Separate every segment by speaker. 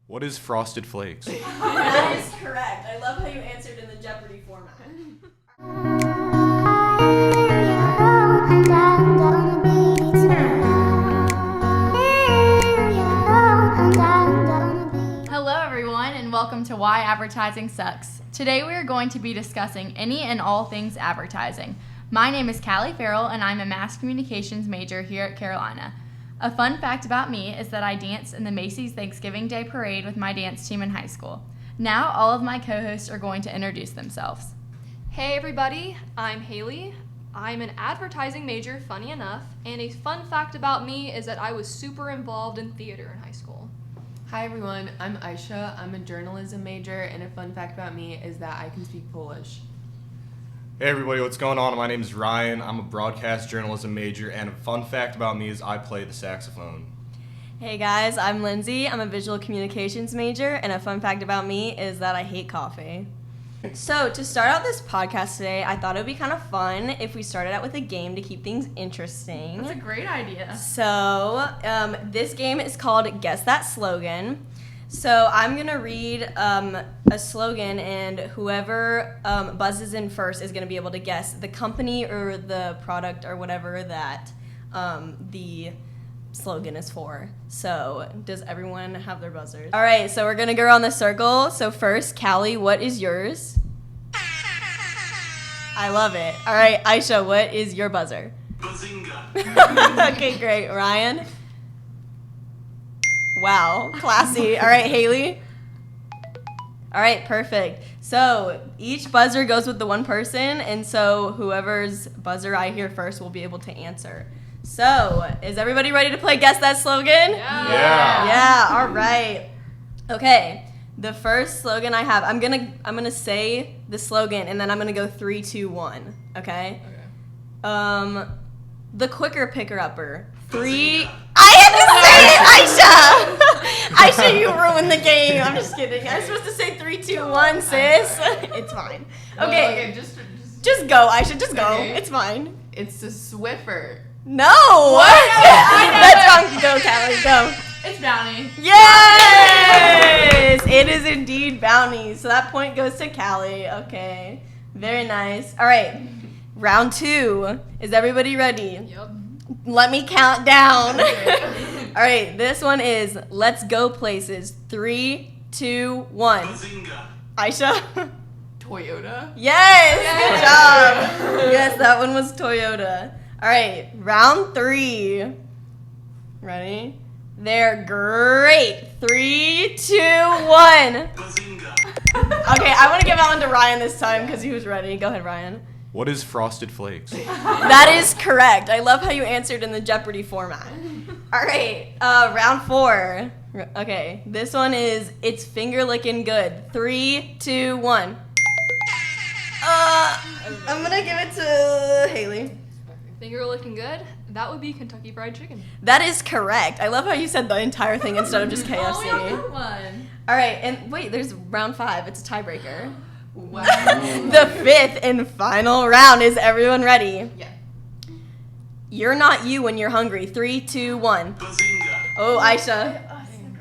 Speaker 1: What is Frosted Flakes?
Speaker 2: That is correct. I love how you answered in the Jeopardy format.
Speaker 3: Hello everyone and welcome to Why Advertising Sucks. Today we are going to be discussing any and all things advertising. My name is Callie Farrell and I'm a mass communications major here at Carolina. A fun fact about me is that I danced in the Macy's Thanksgiving Day Parade with my dance team in high school. Now all of my co-hosts are going to introduce themselves.
Speaker 4: Hey everybody, I'm Haley. I'm an advertising major, funny enough, and a fun fact about me is that I was super involved in theater in high school.
Speaker 5: Hi everyone, I'm Aisha. I'm a journalism major, and a fun fact about me is that I can speak Polish.
Speaker 1: Hey everybody, what's going on? My name is Ryan. I'm a broadcast journalism major, and a fun fact about me is I play the saxophone.
Speaker 2: Hey guys, I'm Lindsay. I'm a visual communications major, and a fun fact about me is that I hate coffee. So, to start out this podcast today, I thought it would be kind of fun if we started out with a game to keep things interesting.
Speaker 3: That's a great idea.
Speaker 2: So, this game is called Guess That Slogan. So, I'm going to read a slogan, and whoever buzzes in first is going to be able to guess the company or the product or whatever that the slogan is for. So, does everyone have their buzzers? All right, so we're going to go around the circle. So, first, Callie, what is yours? I love it. All right, Aisha, what is your buzzer? Bazinga. Okay, great. Ryan? Wow, classy. All right, Haley? All right, perfect. So each buzzer goes with the one person, and so whoever's buzzer I hear first will be able to answer. So, is everybody ready to play Guess That Slogan? Yeah, all right. Okay, the first slogan I have, I'm gonna say the slogan, and then I'm gonna go 3, 2, 1, okay? The quicker picker-upper. 3... I had to say it, Aisha! Aisha, you ruined the game. I'm just kidding. I'm supposed to say 3, 2, 1, sis. It's fine. Okay. Just go, Aisha. Just go.
Speaker 5: Okay.
Speaker 2: It's fine.
Speaker 5: It's the Swiffer.
Speaker 2: No. What? That's wrong. Go, Callie. Go.
Speaker 3: It's Bounty.
Speaker 2: Yes! It is indeed Bounty. So that point goes to Callie. Okay. Very nice. All right. Round 2. Is everybody ready?
Speaker 4: Yep.
Speaker 2: Let me count down. All right, this one is Let's Go Places. 3, 2, 1. Bazinga. Aisha?
Speaker 5: Toyota.
Speaker 2: Yes, good job. Yes, that one was Toyota. All right, round 3. Ready? They're great. 3, 2, 1. Bazinga. Okay, I want to give that one to Ryan this time because he was ready. Go ahead, Ryan.
Speaker 1: What is Frosted Flakes?
Speaker 2: That is correct. I love how you answered in the Jeopardy format. All right, round 4. Okay, this one is It's Finger Lickin' Good. 3, 2, 1. I'm gonna give it to Haley.
Speaker 4: Finger looking good? That would be Kentucky Fried Chicken.
Speaker 2: That is correct. I love how you said the entire thing instead of just KFC.
Speaker 3: Oh, we have good one.
Speaker 2: All right, and wait, there's round 5. It's a tiebreaker.
Speaker 5: Wow.
Speaker 2: The 5th and final round. Is everyone ready?
Speaker 5: Yeah.
Speaker 2: You're not you when you're hungry. 3, 2, 1. Bazinga. Oh, Aisha.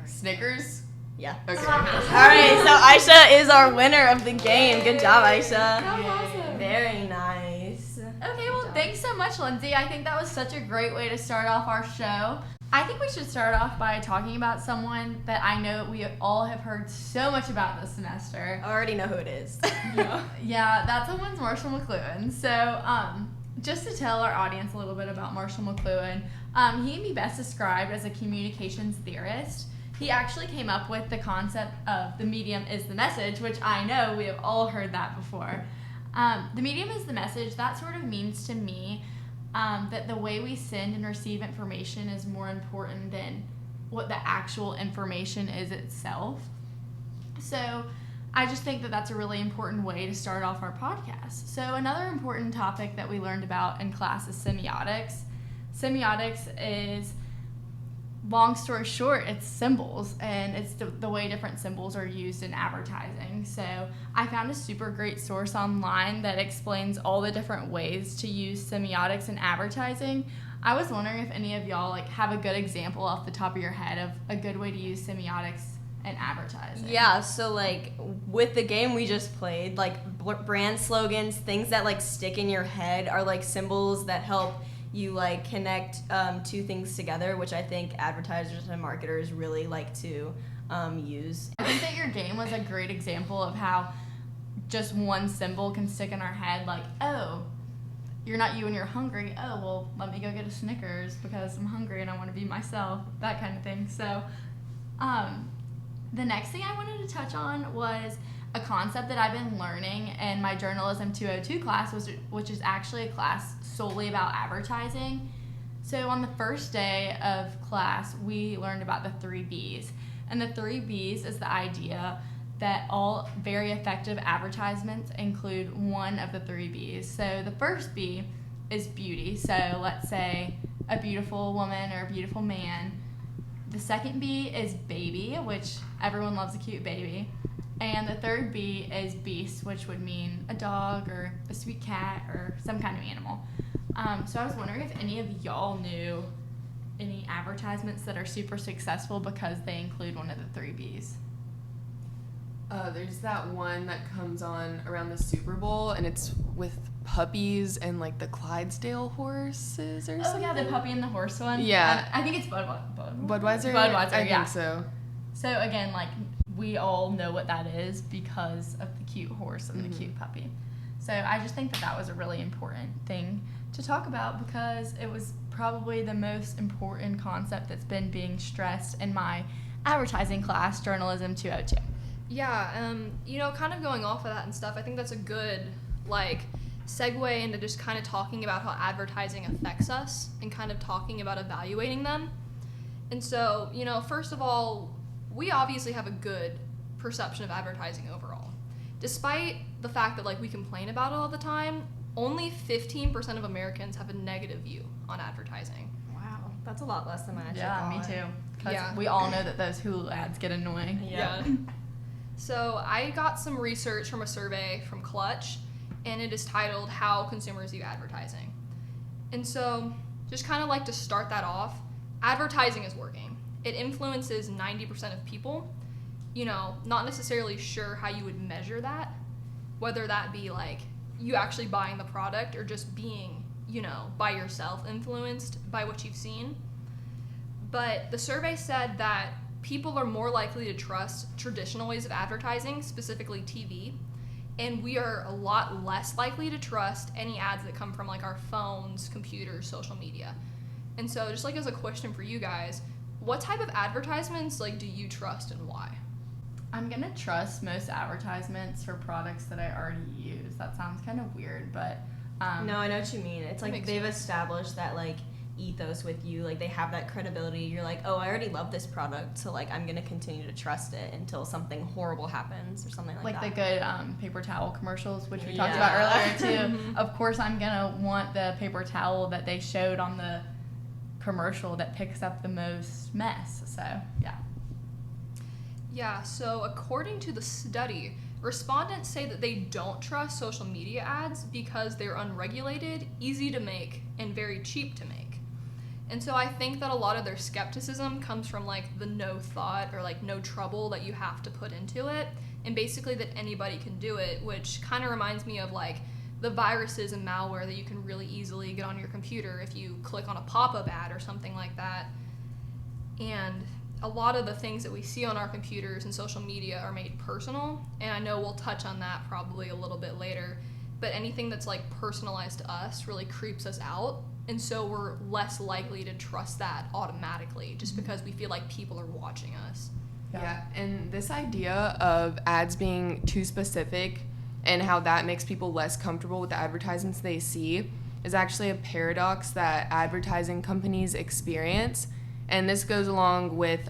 Speaker 5: Snickers?
Speaker 2: Yeah.
Speaker 5: Okay.
Speaker 2: All right, so Aisha is our winner of the game. Good job, Aisha.
Speaker 3: That was awesome.
Speaker 2: Very nice.
Speaker 3: Okay, well, thanks so much, Lindsay. I think that was such a great way to start off our show. I think we should start off by talking about someone that I know we all have heard so much about this semester.
Speaker 2: I already know who it is.
Speaker 3: Yeah, that someone's Marshall McLuhan. So, just to tell our audience a little bit about Marshall McLuhan, he can be best described as a communications theorist. He actually came up with the concept of the medium is the message, which I know we have all heard that before. The medium is the message. That sort of means to me that the way we send and receive information is more important than what the actual information is itself. So I just think that that's a really important way to start off our podcast. So another important topic that we learned about in class is semiotics. Semiotics is, long story short, it's symbols, and it's the way different symbols are used in advertising. So I found a super great source online that explains all the different ways to use semiotics in advertising. I was wondering if any of y'all have a good example off the top of your head of a good way to use semiotics in advertising?
Speaker 2: Yeah, so like with the game we just played, like brand slogans, things that like stick in your head are like symbols that help you like connect two things together, which I think advertisers and marketers really like to use.
Speaker 3: I think that your game was a great example of how just one symbol can stick in our head, like, oh, you're not you and you're hungry. Oh, well, let me go get a Snickers because I'm hungry and I want to be myself, that kind of thing. So the next thing I wanted to touch on was a concept that I've been learning in my Journalism 202 class, which is actually a class solely about advertising. So on the first day of class, we learned about the 3 Bs. And the 3 Bs is the idea that all very effective advertisements include one of the 3 Bs. So the first B is beauty. So let's say a beautiful woman or a beautiful man. The second B is baby, which everyone loves a cute baby. And the third B is beast, which would mean a dog or a sweet cat or some kind of animal. So I was wondering if any of y'all knew any advertisements that are super successful because they include one of the 3 Bs.
Speaker 5: There's that one that comes on around the Super Bowl, and it's with puppies and like the Clydesdale horses or something.
Speaker 3: Oh yeah, the puppy and the horse one.
Speaker 5: Yeah.
Speaker 3: I think it's Budweiser.
Speaker 5: Budweiser, I
Speaker 3: yeah.
Speaker 5: think so.
Speaker 3: So again, like we all know what that is because of the cute horse and the cute puppy. So I just think that that was a really important thing to talk about because it was probably the most important concept that's been being stressed in my advertising class, Journalism 202.
Speaker 4: Yeah, kind of going off of that and stuff, I think that's a good, like, segue into just kind of talking about how advertising affects us and kind of talking about evaluating them. And so, first of all, we obviously have a good perception of advertising overall. Despite the fact that, like, we complain about it all the time, only 15% of Americans have a negative view on advertising.
Speaker 2: Wow, that's a lot less than I actually
Speaker 3: Yeah,
Speaker 2: thought.
Speaker 3: me too. Because
Speaker 4: Yeah.
Speaker 3: we all know that those Hulu ads get annoying.
Speaker 2: Yeah.
Speaker 4: So I got some research from a survey from Clutch, and it is titled How Consumers View Advertising. And so, just kind of like to start that off, advertising is working. It influences 90% of people. Not necessarily sure how you would measure that, whether that be like you actually buying the product or just being, by yourself influenced by what you've seen. But the survey said that people are more likely to trust traditional ways of advertising, specifically TV, and we are a lot less likely to trust any ads that come from like our phones, computers, social media. And so just like as a question for you guys, what type of advertisements like do you trust and why?
Speaker 3: I'm going to trust most advertisements for products that I already use. That sounds kind of weird, but...
Speaker 2: No, I know what you mean. It's like
Speaker 4: Makes
Speaker 2: they've
Speaker 4: sense.
Speaker 2: established that like ethos with you. Like they have that credibility. You're like, oh, I already love this product, so like I'm gonna continue to trust it until something horrible happens or something like that.
Speaker 3: Like the good paper towel commercials, which we talked
Speaker 2: Yeah.
Speaker 3: about earlier too. Of course, I'm gonna want the paper towel that they showed on the commercial that picks up the most mess. So yeah.
Speaker 4: Yeah, so according to the study, respondents say that they don't trust social media ads because they're unregulated, easy to make, and very cheap to make. And so I think that a lot of their skepticism comes from like the no thought or like no trouble that you have to put into it, and basically that anybody can do it, which kind of reminds me of like the viruses and malware that you can really easily get on your computer if you click on a pop-up ad or something like that. And a lot of the things that we see on our computers and social media are made personal, and I know we'll touch on that probably a little bit later, but anything that's like personalized to us really creeps us out, and so we're less likely to trust that automatically just because we feel like people are watching us.
Speaker 5: Yeah, and this idea of ads being too specific and how that makes people less comfortable with the advertisements they see is actually a paradox that advertising companies experience. And this goes along with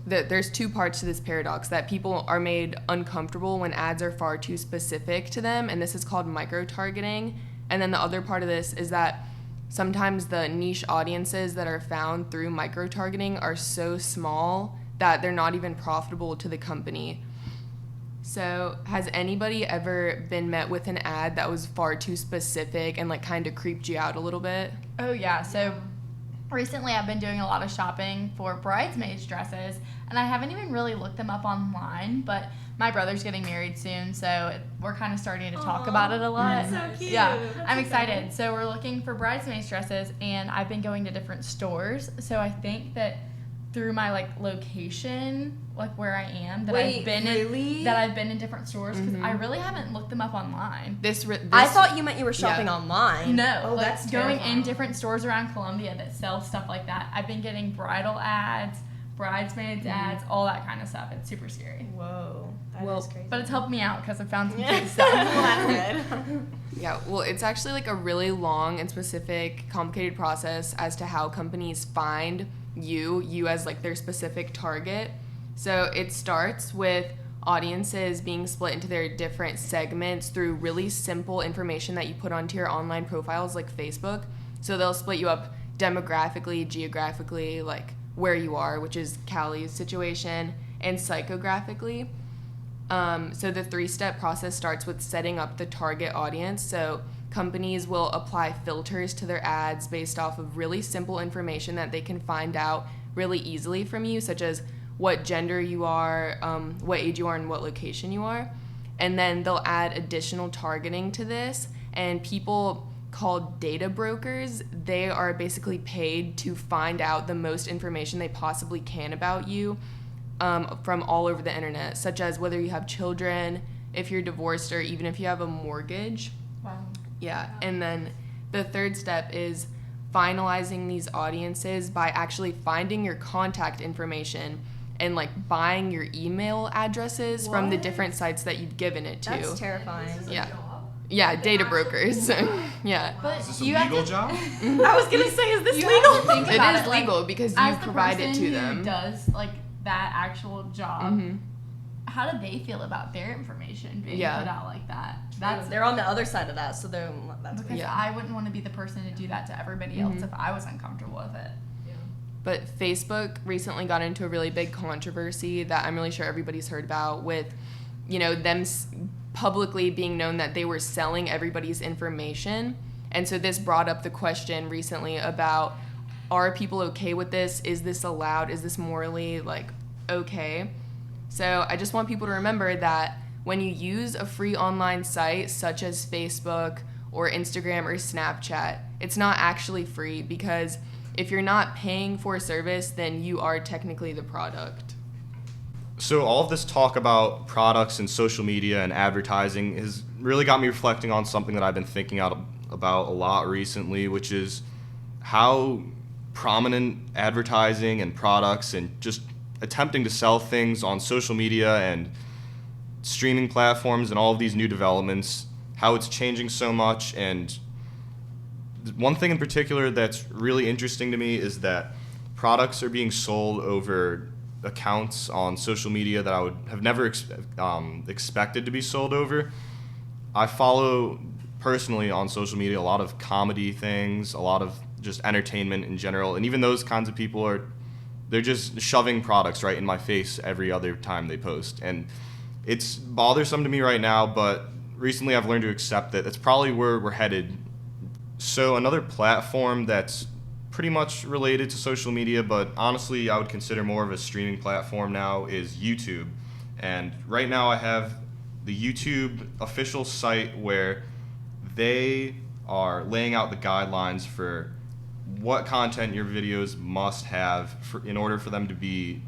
Speaker 5: there's two parts to this paradox, that people are made uncomfortable when ads are far too specific to them, and this is called micro-targeting. And then the other part of this is that sometimes the niche audiences that are found through micro-targeting are so small that they're not even profitable to the company. So has anybody ever been met with an ad that was far too specific and like kind of creeped you out a little bit?
Speaker 3: Oh yeah. So recently I've been doing a lot of shopping for bridesmaids dresses, and I haven't even really looked them up online, but my brother's getting married soon, so we're kind of starting to talk about it a lot.
Speaker 2: That's so cute.
Speaker 3: Yeah,
Speaker 2: That's
Speaker 3: I'm
Speaker 2: exciting.
Speaker 3: excited. So we're looking for bridesmaids dresses, and I've been going to different stores, so I think that through my location, where I am, that
Speaker 2: Wait,
Speaker 3: I've been
Speaker 2: really?
Speaker 3: in different stores, because I really haven't looked them up online.
Speaker 5: This
Speaker 2: I thought you meant you were shopping
Speaker 5: Yeah.
Speaker 2: online.
Speaker 3: No,
Speaker 2: Oh, that's
Speaker 3: going
Speaker 2: terrifying.
Speaker 3: in different stores around Columbia that sell stuff like that. I've been getting bridal ads, bridesmaids ads, all that kind of stuff. It's super scary.
Speaker 2: Whoa. That
Speaker 5: Well,
Speaker 2: is crazy.
Speaker 3: But it's helped me out because I found some
Speaker 2: Yeah.
Speaker 3: good stuff.
Speaker 2: Well, that's good.
Speaker 5: Yeah, well, it's actually a really long and specific, complicated process as to how companies find you as their specific target. So it starts with audiences being split into their different segments through really simple information that you put onto your online profiles like Facebook. So they'll split you up demographically, geographically, where you are, which is Callie's situation, and psychographically. So the 3-step process starts with setting up the target audience. So companies will apply filters to their ads based off of really simple information that they can find out really easily from you, such as what gender you are, what age you are, and what location you are. And then they'll add additional targeting to this, and people called data brokers, they are basically paid to find out the most information they possibly can about you from all over the internet, such as whether you have children, if you're divorced, or even if you have a mortgage.
Speaker 3: Wow.
Speaker 5: Yeah, and then the 3rd step is finalizing these audiences by actually finding your contact information and buying your email addresses from the
Speaker 2: What?
Speaker 5: different sites that you've given it to.
Speaker 2: That's terrifying.
Speaker 5: Yeah, data brokers. Yeah.
Speaker 3: But
Speaker 1: Is this a
Speaker 3: you have
Speaker 1: legal
Speaker 3: to,
Speaker 1: job?
Speaker 2: I was gonna say, is this
Speaker 3: you
Speaker 2: legal?
Speaker 3: have to think
Speaker 5: It
Speaker 3: about
Speaker 5: is legal because you
Speaker 3: as the
Speaker 5: provide it
Speaker 3: person
Speaker 5: to
Speaker 3: who
Speaker 5: them.
Speaker 3: does that actual job.
Speaker 5: Mhm.
Speaker 3: How do they feel about their information being
Speaker 5: Yeah.
Speaker 3: put out like that?
Speaker 2: They're on the other side of that, so that's
Speaker 3: Because
Speaker 5: Yeah.
Speaker 3: I wouldn't want to be the person to do that to everybody else if I was uncomfortable with it.
Speaker 5: But Facebook recently got into a really big controversy that I'm really sure everybody's heard about with, them publicly being known that they were selling everybody's information. And so this brought up the question recently about, are people okay with this? Is this allowed? Is this morally, okay? So I just want people to remember that when you use a free online site such as Facebook or Instagram or Snapchat, it's not actually free, because if you're not paying for a service, then you are technically the product.
Speaker 1: So all of this talk about products and social media and advertising has really got me reflecting on something that I've been thinking about a lot recently, which is how prominent advertising and products and just attempting to sell things on social media and streaming platforms and all of these new developments, how it's changing so much. And one thing in particular that's really interesting to me is that products are being sold over accounts on social media that I would have never expected to be sold over. I follow personally on social media a lot of comedy things, a lot of just entertainment in general, and even those kinds of people they're just shoving products right in my face every other time they post. And it's bothersome to me right now, but recently I've learned to accept that that's probably where we're headed. So another platform that's pretty much related to social media, but honestly I would consider more of a streaming platform now, is YouTube. And right now I have the YouTube official site where they are laying out the guidelines for what content your videos must have in order for them to be,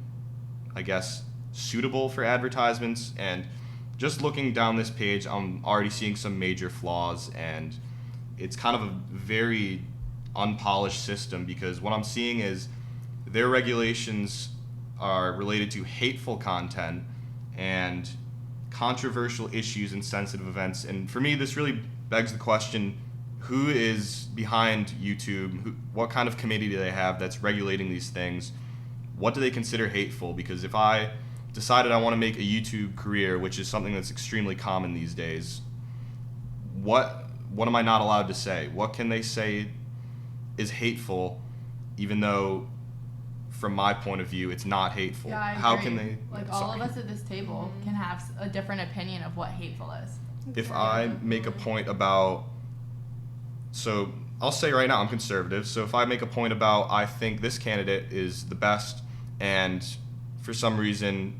Speaker 1: I guess, suitable for advertisements. And just looking down this page, I'm already seeing some major flaws, and it's kind of a very unpolished system, because what I'm seeing is their regulations are related to hateful content and controversial issues and sensitive events. And for me, this really begs the question, who is behind YouTube? What kind of committee do they have that's regulating these things? What do they consider hateful? Because if I decided I want to make a YouTube career, which is something that's extremely common these days, what am I not allowed to say? What can they say is hateful, even though from my point of view it's not hateful?
Speaker 3: Yeah, I
Speaker 1: How
Speaker 3: agree.
Speaker 1: can they
Speaker 3: all of us at this table can have a different opinion of what hateful is.
Speaker 1: if I make a point about, so I'll say right now I'm conservative. So if I make a point about I think this candidate is the best, and for some reason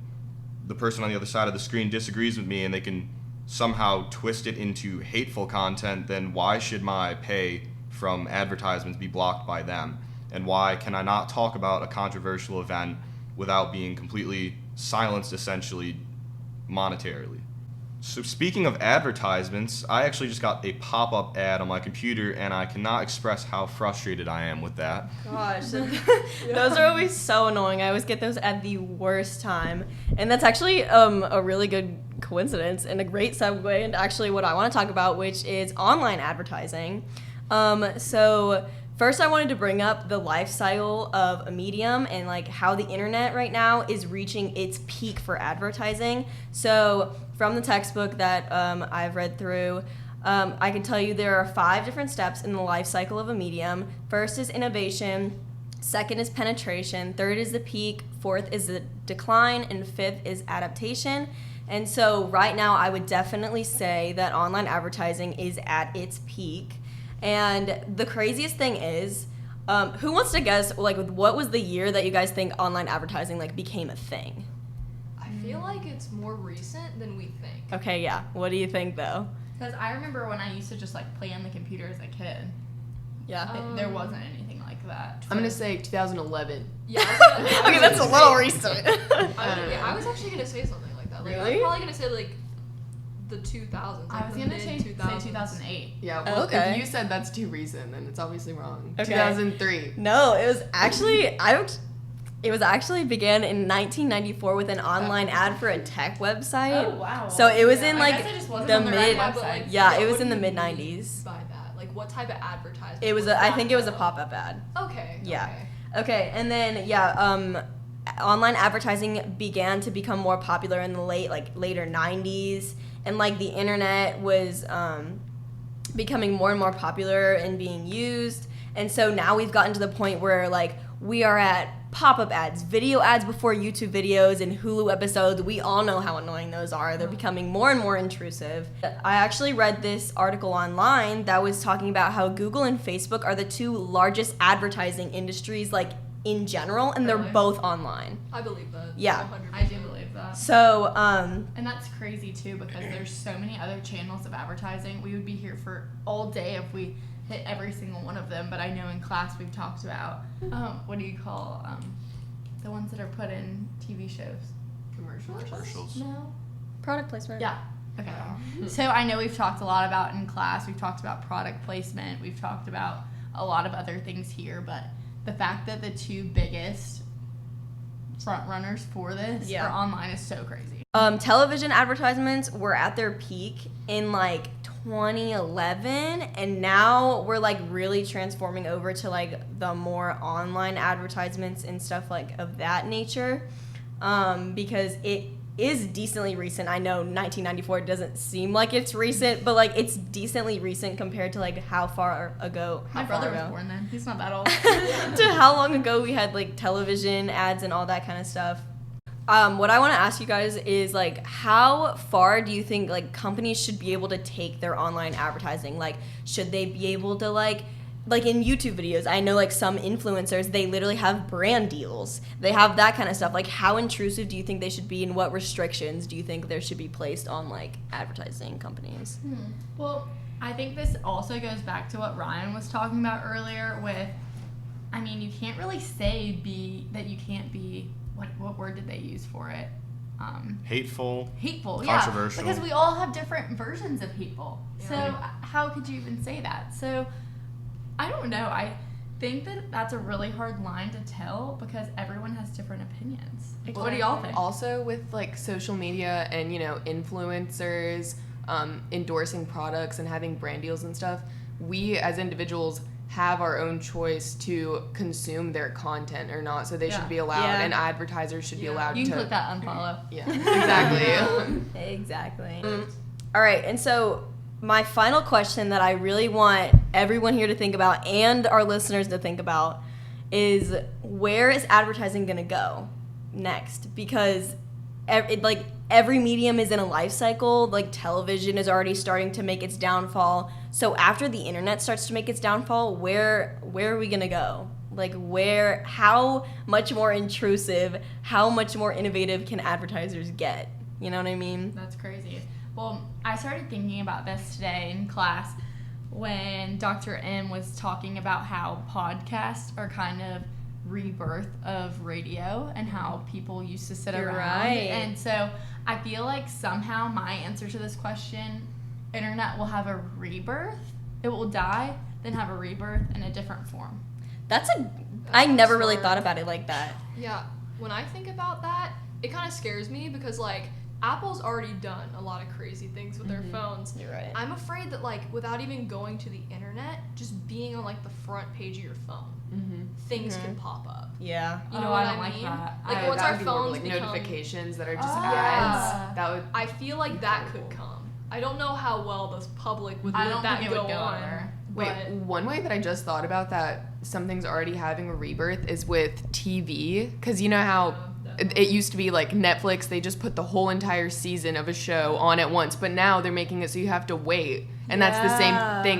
Speaker 1: the person on the other side of the screen disagrees with me and they can somehow twist it into hateful content, then why should my pay from advertisements be blocked by them? And why can I not talk about a controversial event without being completely silenced, essentially, monetarily? So speaking of advertisements, I actually just got a pop-up ad on my computer, and I cannot express how frustrated I am with that.
Speaker 2: Gosh, those are always so annoying. I always get those at the worst time. And that's actually a really good coincidence and a great segue into actually what I want to talk about, which is online advertising. So first I wanted to bring up the life cycle of a medium and like how the internet right now is reaching its peak for advertising. So from the textbook that I've read through, I can tell you there are 5 different steps in the life cycle of a medium. First is innovation, second is penetration, third is the peak, fourth is the decline, and fifth is adaptation. And so right now I would definitely say that online advertising is at its peak. And the craziest thing is, who wants to guess, like, what was the year that you guys think online advertising, like, became a thing?
Speaker 4: I feel like it's more recent than we think.
Speaker 2: Okay, yeah. What do you think, though?
Speaker 3: Because I remember when I used to just like play on the computer as a kid.
Speaker 2: Yeah.
Speaker 3: There wasn't anything like that.
Speaker 5: I'm gonna say 2011.
Speaker 4: Yeah. I was
Speaker 2: Okay, that's a little recent.
Speaker 4: I was actually gonna say something like that. Like,
Speaker 2: Really?
Speaker 4: I'm probably gonna say like the 2000s. Like
Speaker 3: I was
Speaker 4: the
Speaker 3: gonna say
Speaker 4: mid-2000s.
Speaker 3: 2008.
Speaker 5: Yeah, well,
Speaker 2: Okay.
Speaker 5: if you said that's too recent, then it's obviously wrong.
Speaker 2: Okay.
Speaker 5: 2003.
Speaker 2: No, it was actually began in 1994 with an online ad for a tech website.
Speaker 3: Oh wow.
Speaker 2: So it was in
Speaker 3: I
Speaker 2: like
Speaker 3: guess I just wasn't
Speaker 2: the
Speaker 3: on the
Speaker 2: mid.
Speaker 3: right
Speaker 4: but, like,
Speaker 3: website.
Speaker 2: Yeah, it
Speaker 4: what
Speaker 2: was
Speaker 4: do
Speaker 2: in the
Speaker 4: you
Speaker 2: mid
Speaker 4: mean
Speaker 2: 90s.
Speaker 4: By that, like, what type of advertisement?
Speaker 2: It was
Speaker 4: was
Speaker 2: I
Speaker 4: that,
Speaker 2: think it was a
Speaker 4: though?
Speaker 2: pop-up ad.
Speaker 4: Okay.
Speaker 2: Yeah.
Speaker 4: Okay.
Speaker 2: Okay, and then online advertising began to become more popular in the later 90s, and like the internet was becoming more and more popular and being used. And so now we've gotten to the point where like we are at pop-up ads, video ads before YouTube videos, and Hulu episodes. We all know how annoying those are. They're becoming more and more intrusive. I actually read this article online that was talking about how Google and Facebook are the 2 largest advertising industries like in general, and they're
Speaker 3: Really?
Speaker 2: both online.
Speaker 4: I believe that.
Speaker 2: Yeah.
Speaker 4: 100%.
Speaker 3: I do believe that.
Speaker 2: So,
Speaker 3: And that's crazy too because there's so many other channels of advertising. We would be here for all day if we hit every single one of them. But I know in class we've talked about what do you call the ones that are put in TV shows?
Speaker 1: Commercials.
Speaker 3: No.
Speaker 2: product placement.
Speaker 3: Yeah. Okay. So I know we've talked a lot about in class. We've talked about product placement. We've talked about a lot of other things here. But the fact that the 2 biggest front runners for this
Speaker 2: Yeah.
Speaker 3: are online is so crazy.
Speaker 2: Television advertisements were at their peak in like 2011, and now we're like really transforming over to like the more online advertisements and stuff like of that nature, because it is decently recent. I know 1994 doesn't seem like it's recent, but like it's decently recent compared to like how far ago.
Speaker 3: My
Speaker 2: how far
Speaker 3: brother was
Speaker 2: ago?
Speaker 3: born then. He's not that old.
Speaker 2: To how long ago we had like television ads and all that kind of stuff. What I want to ask you guys is like, how far do you think like companies should be able to take their online advertising? Like, should they be able to like in YouTube videos, I know like some influencers, they literally have brand deals. They have that kind of stuff. Like, how intrusive do you think they should be, and what restrictions do you think there should be placed on like advertising companies?
Speaker 3: Well, I think this also goes back to what Ryan was talking about earlier with, I mean, you can't really say that you can't be, what word did they use for it?
Speaker 1: Hateful.
Speaker 3: Hateful,
Speaker 1: Controversial.
Speaker 3: yeah. Because we all have different versions of hateful.
Speaker 4: Yeah.
Speaker 3: So how could you even say that? So I don't know. I think that that's a really hard line to tell because everyone has different opinions. What do y'all think?
Speaker 5: Also, with like social media and influencers endorsing products and having brand deals and stuff, we as individuals have our own choice to consume their content or not. So they should be allowed,
Speaker 2: Yeah.
Speaker 5: and advertisers should be allowed
Speaker 3: You
Speaker 5: to.
Speaker 3: can click that unfollow.
Speaker 5: Yeah, exactly.
Speaker 2: Exactly. All right, and so my final question that I really want everyone here to think about and our listeners to think about is, where is advertising going to go next? Because every medium is in a life cycle. Like television is already starting to make its downfall. So after the internet starts to make its downfall, where are we gonna go? Like how much more intrusive, how much more innovative can advertisers get? You know what I mean?
Speaker 3: That's crazy. Well, I started thinking about this today in class when Dr. M was talking about how podcasts are kind of rebirth of radio and how people used to sit
Speaker 2: You're
Speaker 3: around.
Speaker 2: right.
Speaker 3: And so I feel like somehow my answer to this question, internet will have a rebirth. It will die, then have a rebirth in a different form.
Speaker 2: I never really
Speaker 4: smart.
Speaker 2: thought about it like that.
Speaker 4: Yeah, when I think about that, it kind of scares me because, like, Apple's already done a lot of crazy things with their phones.
Speaker 2: You're right.
Speaker 4: I'm afraid that, like, without even going to the internet, just being on, like, the front page of your phone, things can pop up.
Speaker 2: Yeah.
Speaker 4: You know
Speaker 3: Oh,
Speaker 4: what
Speaker 3: I don't
Speaker 4: I
Speaker 3: like
Speaker 4: mean?
Speaker 3: that.
Speaker 4: Like, once
Speaker 5: that
Speaker 4: our
Speaker 5: would be more
Speaker 4: phones
Speaker 5: like
Speaker 4: become...
Speaker 5: notifications that are just
Speaker 3: Oh.
Speaker 5: ads. That would.
Speaker 4: I feel like that could come. I don't know how well the public would
Speaker 3: I
Speaker 4: let
Speaker 3: don't
Speaker 4: that
Speaker 3: think it
Speaker 4: go
Speaker 3: would go
Speaker 4: on.
Speaker 3: over.
Speaker 5: Wait,
Speaker 4: But
Speaker 5: one way that I just thought about that something's already having a rebirth is with TV. Because you know how it used to be like Netflix, they just put the whole entire season of a show on at once. But now they're making it so you have to wait. And that's the same
Speaker 2: Yeah.
Speaker 5: thing.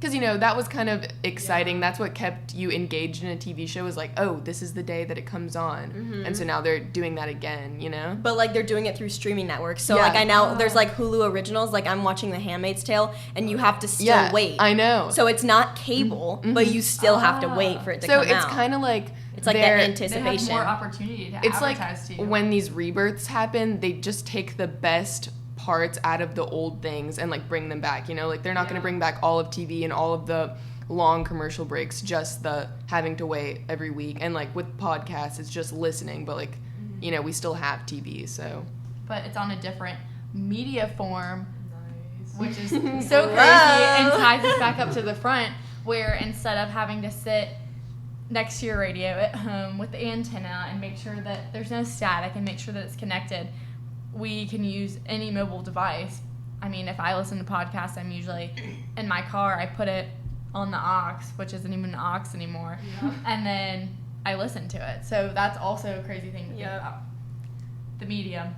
Speaker 5: Because, you know, that was kind of exciting. That's what kept you engaged in a TV show is like, oh, this is the day that it comes on. And so now they're doing that again, you know?
Speaker 2: But like they're doing it through streaming networks. So
Speaker 5: Yeah.
Speaker 2: like I know there's like Hulu originals. Like I'm watching The Handmaid's Tale, and you have to still wait.
Speaker 5: I know.
Speaker 2: So it's not cable, but you still have to wait for it to
Speaker 5: So
Speaker 2: come
Speaker 5: it's
Speaker 2: out.
Speaker 5: kind of like
Speaker 2: It's like that
Speaker 3: They have
Speaker 2: anticipation.
Speaker 3: more opportunity to
Speaker 5: it's like
Speaker 3: advertise to you.
Speaker 5: when these rebirths happen, they just take the best parts out of the old things and like bring them back, you know? Like they're not going to bring back all of TV and all of the long commercial breaks, just the having to wait every week. And like with podcasts, it's just listening, but like, you know, we still have TV, so.
Speaker 3: But it's on a different media form, which is so crazy
Speaker 2: Whoa.
Speaker 3: and ties us back up to the front, where instead of having to sit next to your radio at home with the antenna and make sure that there's no static and make sure that it's connected, we can use any mobile device. I mean, if I listen to podcasts, I'm usually in my car, I put it on the aux, which isn't even an aux anymore, and then I listen to it. So that's also a crazy thing to think
Speaker 2: Yep.
Speaker 3: about. The medium.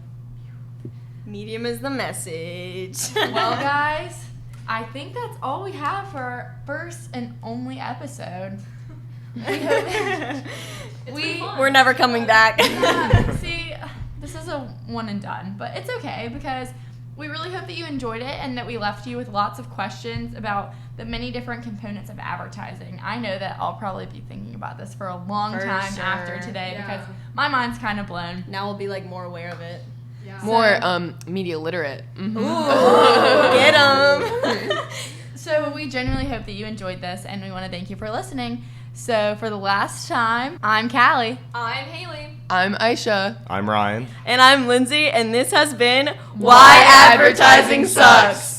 Speaker 2: Medium is the message.
Speaker 3: Well, guys, I think that's all we have for our first and only episode. We hope
Speaker 2: We're never coming back.
Speaker 3: see, this is a one and done, but it's okay because we really hope that you enjoyed it and that we left you with lots of questions about the many different components of advertising. I know that I'll probably be thinking about this for a long
Speaker 2: For
Speaker 3: time
Speaker 2: sure.
Speaker 3: after today
Speaker 4: Yeah.
Speaker 3: because my mind's kind of blown.
Speaker 2: Now we'll be like more aware of it.
Speaker 4: yeah.
Speaker 5: More media literate. Mhm.
Speaker 2: Ooh, get 'em.
Speaker 3: So we genuinely hope that you enjoyed this and we want to thank you for listening. So for the last time, I'm Callie.
Speaker 4: I'm Haley.
Speaker 5: I'm Aisha.
Speaker 1: I'm Ryan.
Speaker 2: And I'm Lindsay, and this has been Why Advertising Sucks.